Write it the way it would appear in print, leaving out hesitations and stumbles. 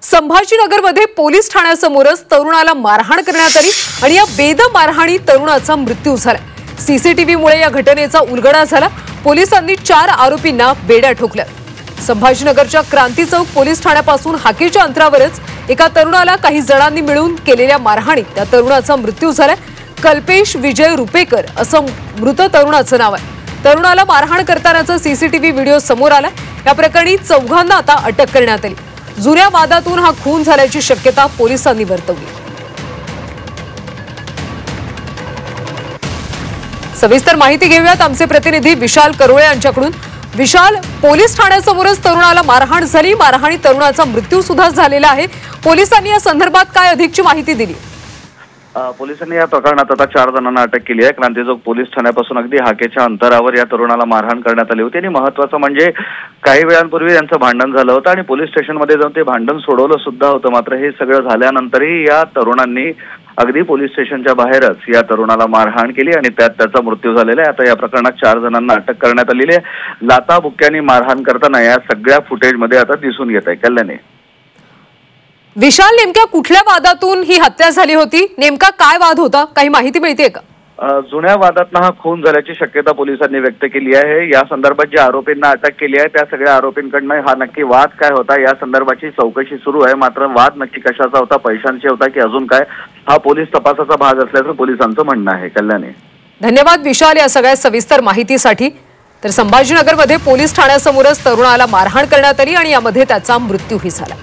संभाजीनगरमध्ये police ठाण्यासमोरच तरुणाला मारहाण करण्यात आली आणि या बेदम मारहाणीत तरुणाचा मृत्यू झाला। सीसीटीव्हीमुळे या घटनेचा उलगडा झाला। पोलिसांनी 4 आरोपींना बेड्या ठोकल्या। संभाजीनगरच्या क्रांती चौक पोलीस ठाण्यापासून हाकेच्या अंतरावरच एका तरुणाला काही जणांनी मिळून केलेल्या मारहाणीत त्या तरुणाचा मृत्यू झाला। कल्पेश विजय रुपेकर असं मृत तरुणाचं नाव आहे। तरुणाला मारहाण करतानाचा सीसीटीव्ही व्हिडिओ समोर आला। या प्रकरणी चौघांना आता अटक करण्यात आली। जुन्या वादातून हा खून झाल्याची शक्यता पोलिसांनी वर्तवली। सविस्तर माहिती घेऊयात आमचे प्रतिनिधी विशाल करोळे यांच्याकडून। विशाल, पोलीस ठाण्यासमोरच तरुणाला मारहाण झाली, मारहाणीत तरुणाचा मृत्यू सुद्धा झालेला आहे। पोलिसांनी या संदर्भात काय अधिकची माहिती दिली? पोलिसांनी या प्रकरणात आता 4 जणांना अटक केली आहे। क्रांती चौक पोलीस ठाण्यापासून अगदी हाकेच्या अंतरावर या तरुणाला मारहाण करण्यात आली होती आणि महत्त्वाचं म्हणजे काही वेळांपूर्वी यांचं भांडण झालं होतं आणि पोलीस स्टेशनमध्ये जाऊन ते भांडण सोडवलं सुद्धा होतं। मात्र हे सगळं झाल्यानंतरही या तरुणांनी अगदी पोलीस स्टेशनच्या बाहेरच या तरुणाला मारहाण केली आणि त्यात त्याचा मृत्यू झालेला आहे। आता या प्रकरणात 4 जणांना अटक करण्यात आलेली आहे। लाथा बुक्क्यांनी मारहाण करताना या सगळ्या फुटेजमध्ये आता दिसून येत आहे। कल्याणी, विशाल, नेमक्या कुठल्या वादातून ही हत्या झाली होती? नेमका काय वाद होता? काही माहिती मिळतेय का? जुन्या वादातनं हा खून झाल्याची शक्यता पोलिसांनी व्यक्त केली आहे। या संदर्भात ज्या आरोपींना अटक केली आहे त्या सगळ्या आरोपींकडनं हा नक्की वाद काय होता या संदर्भाची चौकशी सुरू आहे। मात्र वाद नक्की कशाचा होता, पैशांची होता की अजून काय, हा पोलीस तपासाचा भाग असल्याचं पोलिसांचं म्हणणं आहे। कल्याणी, धन्यवाद विशाल या सगळ्या सविस्तर माहितीसाठी। तर संभाजीनगरमध्ये पोलीस ठाण्यासमोरच तरुणाला मारहाण करण्यात आली आणि यामध्ये त्याचा मृत्यूही झाला।